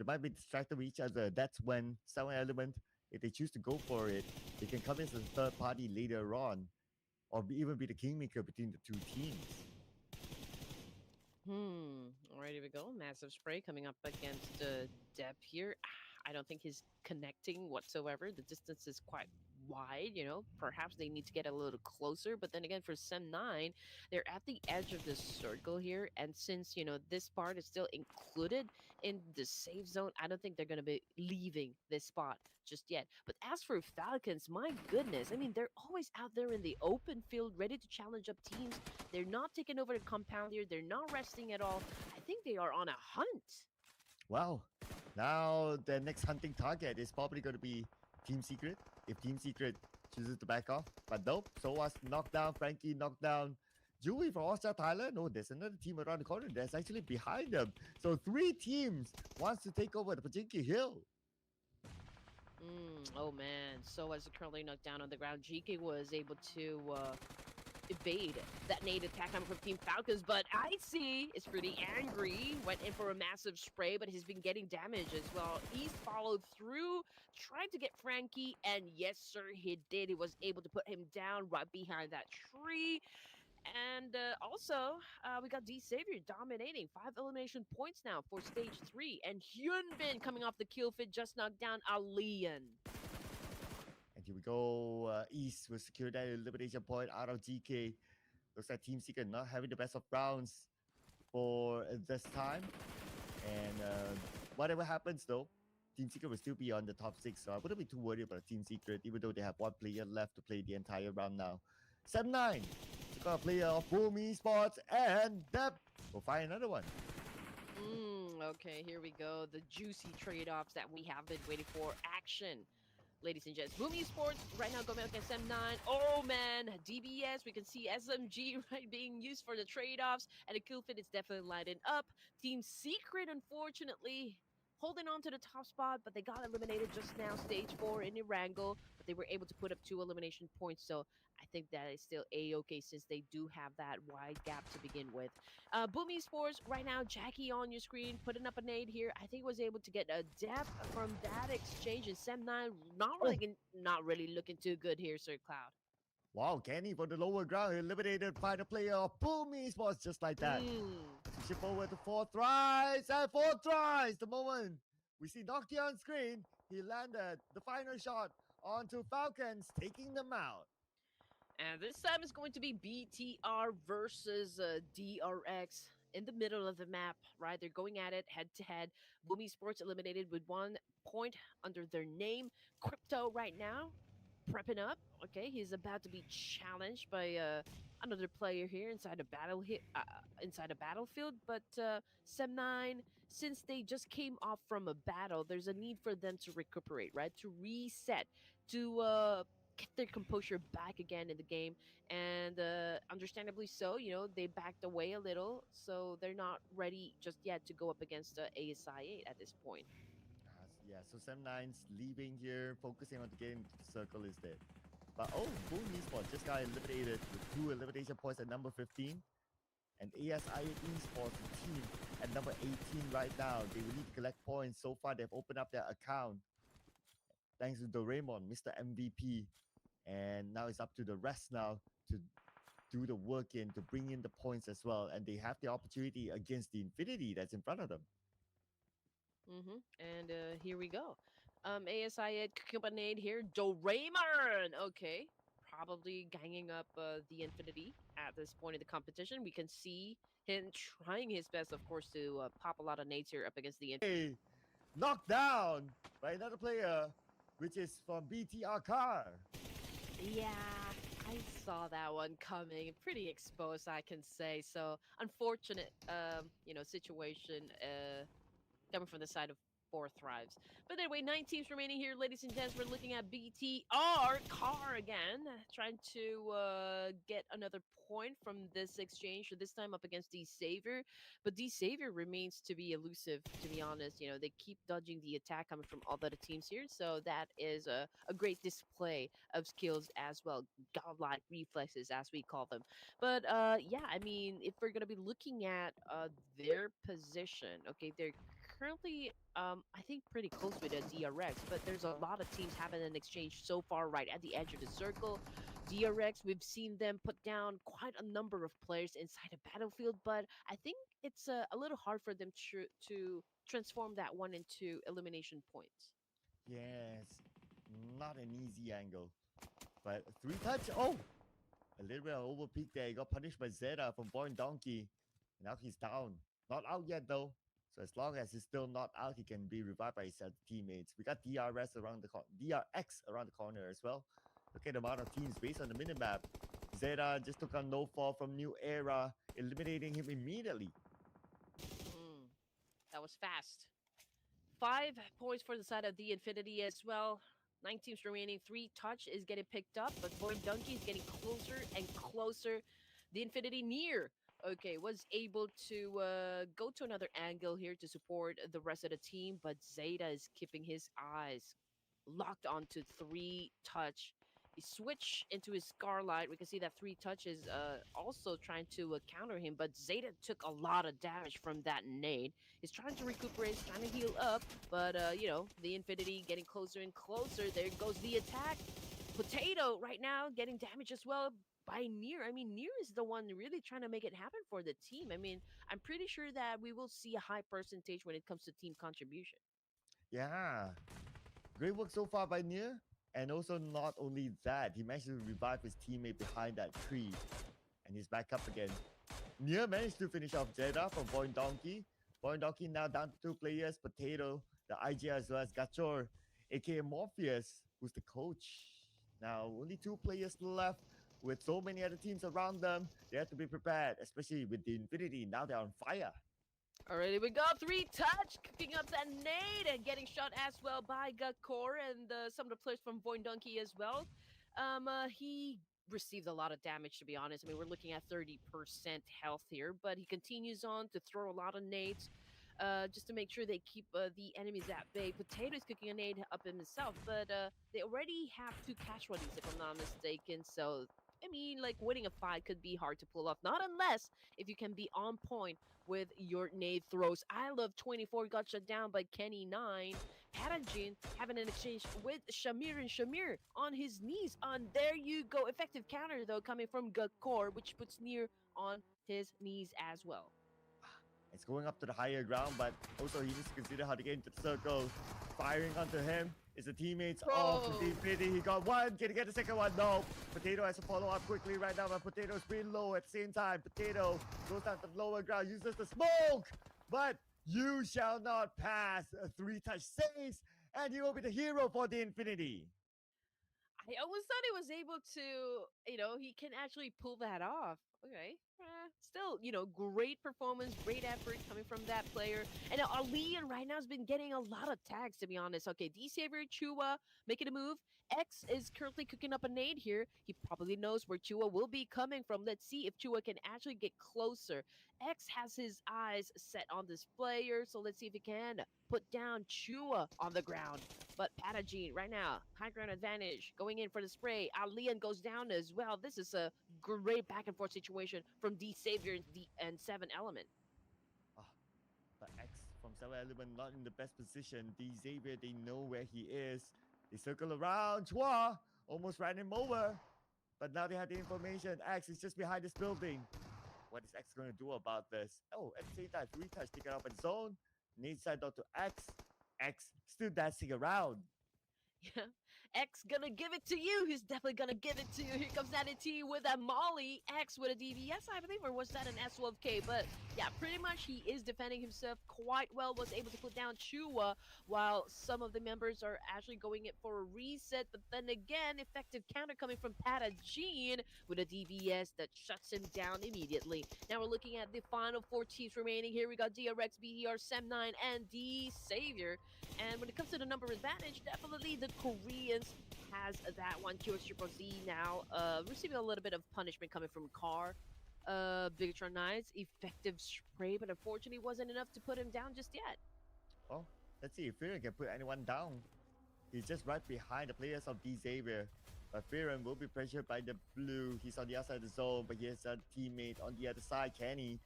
they might be distracted with each other. That's when Sound Element, if they choose to go for it, they can come in as a third party later on, or even be the kingmaker between the two teams. All right, here we go. Massive spray coming up against Deb here. I don't think he's connecting whatsoever. The distance is quite wide, Perhaps they need to get a little closer. But then again, for Sem9, they're at the edge of the circle here. And since, this part is still included in the safe zone, I don't think they're going to be leaving this spot just yet. But as for Falcons, my goodness, I mean, they're always out there in the open field, ready to challenge up teams. They're not taking over the compound here. They're not resting at all. I think they are on a hunt. Wow. Now the next hunting target is probably going to be Team Secret. If Team Secret chooses to back off. But nope. So was knocked down. Frankie knocked down. Julie from Austria, Thailand. No, there's another team around the corner that's actually behind them. So 3 teams wants to take over the Pajinki Hill. Oh man. So as currently knocked down on the ground, GK was able to evade that nade attack coming from Team Falcons, but Icy is pretty angry. Went in for a massive spray, but he's been getting damage as well. East followed through, tried to get Frankie, and yes, sir, he did. He was able to put him down right behind that tree. And also, we got D Savior dominating 5 elimination points now for stage 3. And Hyunbin coming off the kill fit just knocked down Alian. And here we go. East will secure that elimination point out of GK. Looks like Team Secret not having the best of rounds for this time. And whatever happens though, Team Secret will still be on the top 6. So I wouldn't be too worried about Team Secret, even though they have 1 player left to play the entire round now. Sem9, got a player of Boom Esports, and Deb will find another one. Okay, here we go. The juicy trade-offs that we have been waiting for. Action. Ladies and gents, Boom Esports right now going against M9. Oh man, DBS, we can see SMG right being used for the trade-offs, and the kill fit is definitely lighting up. Team Secret, unfortunately, holding on to the top spot, but they got eliminated just now, stage 4 in Erangel, but they were able to put up 2 elimination points, so I think that is still A-okay since they do have that wide gap to begin with. Boom Esports, right now, Jackie on your screen, putting up a nade here. I think was able to get a depth from that exchange, and Sem9 not really looking too good here, Sir Cloud. Wow, Kenny from the lower ground eliminated by the player of Boom Esports just like that. Ship over to 4 tries, and 4 tries. The moment we see Nokia on screen, he landed the final shot onto Falcons, taking them out. And this time it's going to be BTR versus DRX in the middle of the map, right? They're going at it head to head. Boomy Sports eliminated with 1 point under their name. Crypto right now prepping up. Okay, he's about to be challenged by another player here inside a inside a battlefield. But Sem9, since they just came off from a battle, there's a need for them to recuperate, right? To reset, to get their composure back again in the game. And understandably so, they backed away a little, so they're not ready just yet to go up against ASI 8 at this point. Yeah, so Sem9's leaving here, focusing on getting into the circle instead. But oh, Boom Esports just got eliminated with 2 elimination points at number 15. And ASI Esports, the team at number 18 right now. They will need to collect points. So far, they've opened up their account. Thanks to Doraemon, Mr. MVP. And now it's up to the rest now to do the work in, to bring in the points as well. And they have the opportunity against the Infinity that's in front of them. And here we go. ASI accompanied here. Doraemon! Okay. Probably ganging up the Infinity at this point in the competition. We can see him trying his best, of course, to pop a lot of nades here up against the Infinity. Hey, knocked down by another player, which is from BTR Car. Yeah, I saw that one coming. Pretty exposed, I can say. So, unfortunate, situation coming from the side of 4 Thrives. But anyway, 9 teams remaining here, ladies and gents. We're looking at BTR Car again, trying to get another point from this exchange, this time up against D Savior. But D Savior remains to be elusive, to be honest. They keep dodging the attack coming from all the other teams here. So that is a great display of skills as well. Godlike reflexes, as we call them. But yeah, I mean, if we're going to be looking at their position, okay, they're currently, I think pretty close with a DRX, but there's a lot of teams having an exchange so far right at the edge of the circle. DRX, we've seen them put down quite a number of players inside a battlefield, but I think it's a little hard for them to transform that one into elimination points. Yes, not an easy angle. But three touch. Oh, a little bit of overpeak there. He got punished by Zeta from Boy and Donkey. And now he's down. Not out yet though. So as long as he's still not out, he can be revived by his teammates. We got DRX around the corner as well. Look at the amount of teams based on the minimap. Zeta just took on No Fall from New Era, eliminating him immediately. Mm, that was fast. 5 points for the side of the Infinity as well. 9 teams remaining. 3 touch is getting picked up, but Boy Donkey is getting closer and closer. The Infinity near. Okay, was able to go to another angle here to support the rest of the team, but Zeta is keeping his eyes locked onto 3 touch. He switched into his Scarlight. We can see that 3 touch is also trying to counter him, but Zeta took a lot of damage from that nade. He's trying to recuperate, he's trying to heal up, but the Infinity getting closer and closer. There goes the attack. Potato right now getting damage as well by Near. I mean, Near is the one really trying to make it happen for the team. I mean, I'm pretty sure that we will see a high percentage when it comes to team contribution. Yeah, great work so far by Nier. And also not only that, he managed to revive his teammate behind that tree. And he's back up again. Nier managed to finish off Jeddah from Boy and Donkey. Boy and Donkey now down to 2 players, Potato, the IG as well as Gachor, aka Morpheus, who's the coach. Now only 2 players left with so many other teams around them. They have to be prepared, especially with the Infinity. Now they're on fire. Alrighty, we go 3 touch, cooking up that nade and getting shot as well by Gakor and some of the players from Void Donkey as well. He received a lot of damage, to be honest. I mean, we're looking at 30% health here, but he continues on to throw a lot of nades. Just to make sure they keep the enemies at bay. Potato is cooking a nade up himself, but they already have 2 casualties, if I'm not mistaken. So, I mean, like, winning a fight could be hard to pull off. Not unless if you can be on point with your nade throws. I love 24 got shut down by Kenny9. Patajin having an exchange with Shamir, and Shamir on his knees. On there you go. Effective counter, though, coming from Gakor, which puts Near on his knees as well. It's going up to the higher ground, but also he needs to consider how to get into the circle. Firing onto him is the teammates of the Infinity. He got one. Can he get the second one? No. Potato has to follow up quickly right now, but Potato is pretty low at the same time. Potato goes down to the lower ground, uses the smoke, but you shall not pass. A 3-touch saves, and he will be the hero for the Infinity. I always thought he was able to, he can actually pull that off. Okay. Still, great performance, great effort coming from that player. And now Alian right now has been getting a lot of tags, to be honest. Okay, D-Saver, Chua making a move. X is currently cooking up a nade here. He probably knows where Chua will be coming from. Let's see if Chua can actually get closer. X has his eyes set on this player, so let's see if he can put down Chua on the ground. But Patagene right now, high ground advantage, going in for the spray. Alian goes down as well. This is a great back and forth situation from D Savior and 7 Element. But X from 7 Element not in the best position. D Xavier, they know where he is. They circle around. Chua almost ran him over. But now they have the information. X is just behind this building. What is X going to do about this? Oh, at the same time, 3-touch taken up in zone. Nade side out to X. X still dancing around. Yeah, X gonna give it to you. He's definitely gonna give it to you. Here comes Natty T with a Molly. X with a DVS, I believe, or was that an S12K? But yeah, pretty much he is defending himself quite well. Was able to put down Chua while some of the members are actually going in for a reset. But then again, effective counter coming from Patagene with a DVS that shuts him down immediately. Now we're looking at the final 4 teams remaining. Here we got DRX, BTR, Sem9, and D Savior. And when it comes to the number advantage, definitely the Koreans has that one. QX Triple Z now receiving a little bit of punishment coming from Car. Bigetron Knights, effective spray, but unfortunately wasn't enough to put him down just yet. Oh, let's see if Fearon can put anyone down. He's just right behind the players of D Xavier. But Fearon will be pressured by the blue. He's on the outside of the zone, but he has a teammate on the other side, Kenny.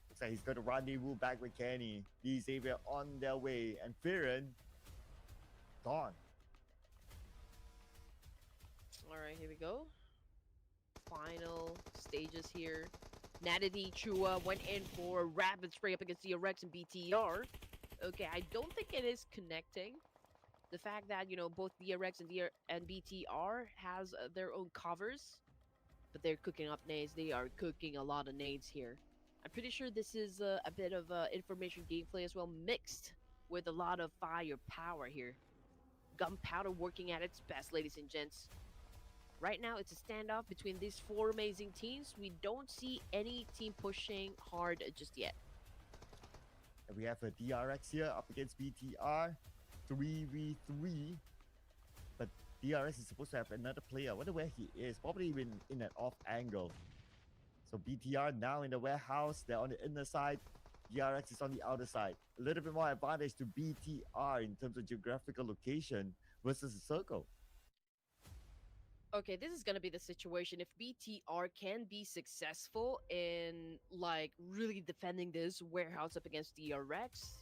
Looks Looks like he's got a rendezvous back with Kenny. D Xavier on their way, and Firen gone. All right, here we go. Final stages here. Natty Chua went in for a rapid spray up against DRX and BTR. Okay, I don't think it is connecting. The fact that, both DRX and BTR has their own covers, but they're cooking up nades. They are cooking a lot of nades here. I'm pretty sure this is a bit of information gameplay as well, mixed with a lot of firepower here. Gunpowder working at its best, ladies and gents. Right now, it's a standoff between these four amazing teams. We don't see any team pushing hard just yet. And we have a DRX here up against BTR. 3v3. But DRX is supposed to have another player. I wonder where he is. Probably even in an off angle. So BTR now in the warehouse. They're on the inner side. DRX is on the outer side. A little bit more advantage to BTR in terms of geographical location versus the circle. Okay, this is gonna be the situation. If BTR can be successful in really defending this warehouse up against DRX,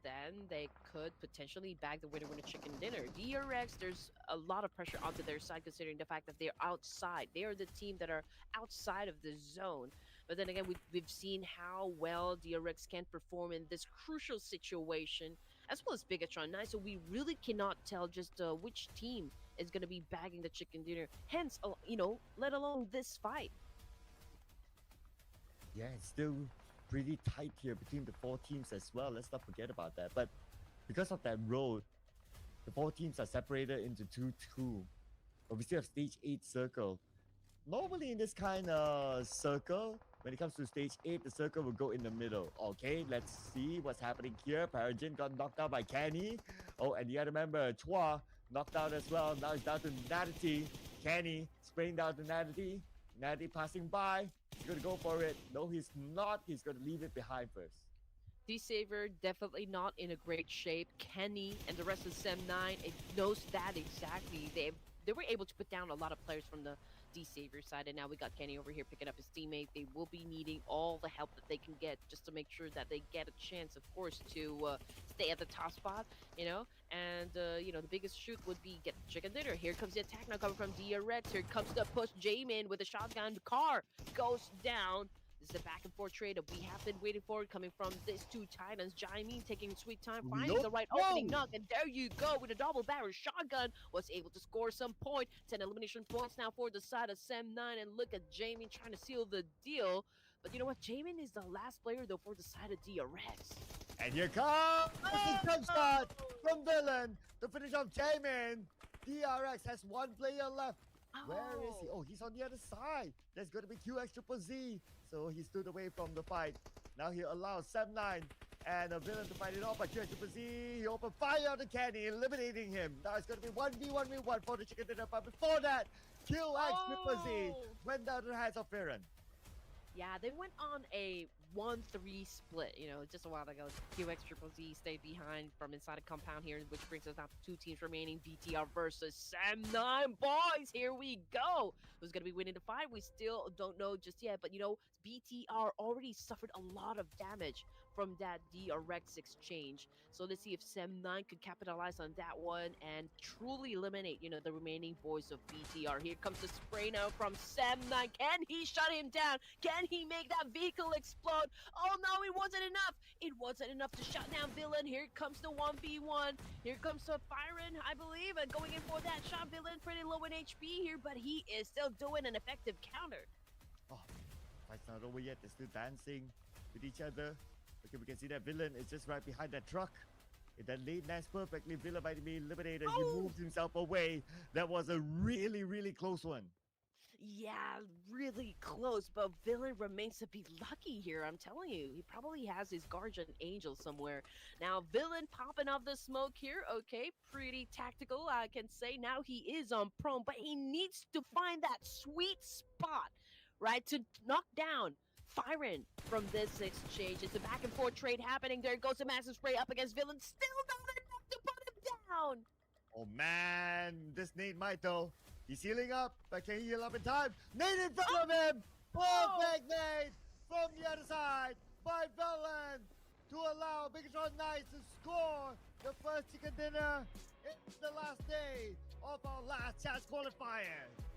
then they could potentially bag the winner chicken dinner. DRX, there's a lot of pressure onto their side considering the fact that they're outside. They are the team that are outside of the zone. But then again, we've seen how well DRX can perform in this crucial situation, as well as Bigetron 9. So we really cannot tell just which team is going to be bagging the chicken dinner. Hence, let alone this fight. Yeah, it's still pretty tight here between the four teams as well. Let's not forget about that. But because of that road, the four teams are separated into 2-2. But we still have stage 8 circle. Normally in this kind of circle, when it comes to stage 8, the circle will go in the middle. Okay, let's see what's happening here. Parajin got knocked out by Kenny. Oh, and you gotta remember, Chua knocked out as well. Now it's down to Natty. Kenny spraying down to Natty. Natty passing by. He's gonna go for it. No, he's not. He's gonna leave it behind first. D-Saver definitely not in a great shape. Kenny and the rest of Sem9, it knows that exactly. They were able to put down a lot of players from the D-Saver side, and now we got Kenny over here picking up his teammate. They will be needing all the help that they can get just to make sure that they get a chance, of course, to stay at the top spot, and the biggest shoot would be get chicken dinner. Here comes the attack now coming from DRX. Here comes the push. Jamin with a shotgun. The car goes down. This is the back and forth trade that we have been waiting for, coming from these two titans. Jaimeen taking sweet time, finding the right opening knock, and there you go with a double barrel shotgun. Was able to score some point. 10 elimination points now for the side of Sem9, and look at Jaimeen trying to seal the deal. But you know what? Jamin is the last player though for the side of DRX. And here comes the jump shot from Villain to finish off Jamin. DRX has one player left. Where is he? Oh, he's on the other side. There's going to be QX Triple Z. So he stood away from the fight. Now he allows Sem9 and a Villain to fight it off. But QX Triple Z, he opened fire on the Kenny, eliminating him. Now it's going to be 1v1v1 for the chicken dinner. But before that, QX Triple Z went down to the hands of Firen. Yeah, they went on a 1-3 split, just a while ago. QX Triple Z stayed behind from inside a compound here, which brings us down to 2 teams remaining. BTR versus Sem9. Boys, here we go. Who's going to be winning the fight? We still don't know just yet, but BTR already suffered a lot of damage from that DRX exchange. So let's see if Sem9 could capitalize on that one and truly eliminate, the remaining boys of BTR. Here comes the spray now from Sem9. Can he shut him down? Can he make that vehicle explode? Oh no, it wasn't enough. It wasn't enough to shut down Villain. Here comes the 1v1. Here comes the Firen, I believe, and going in for that shot. Villain pretty low in HP here, but he is still doing an effective counter. Oh, fight's not over yet. They're still dancing with each other. Okay, we can see that Villain is just right behind that truck. If that laid Nash perfectly, Villain might be eliminated. He moves himself away. That was a really, really close one. Yeah, really close, but Villain remains to be lucky here, I'm telling you. He probably has his guardian angel somewhere. Now, Villain popping off the smoke here. Okay, pretty tactical, I can say. Now he is on prone, but he needs to find that sweet spot, right, to knock down Firen from this exchange. It's a back and forth trade happening. There goes a massive spray up against Villain. Still not enough to put him down. Oh man, this Nate might though. He's healing up, but can he heal up in time? Nate in front of him! Perfect Nate! from the other side by Velen to allow Bigetron Knights to score the first chicken dinner in the last day of our last chance qualifier.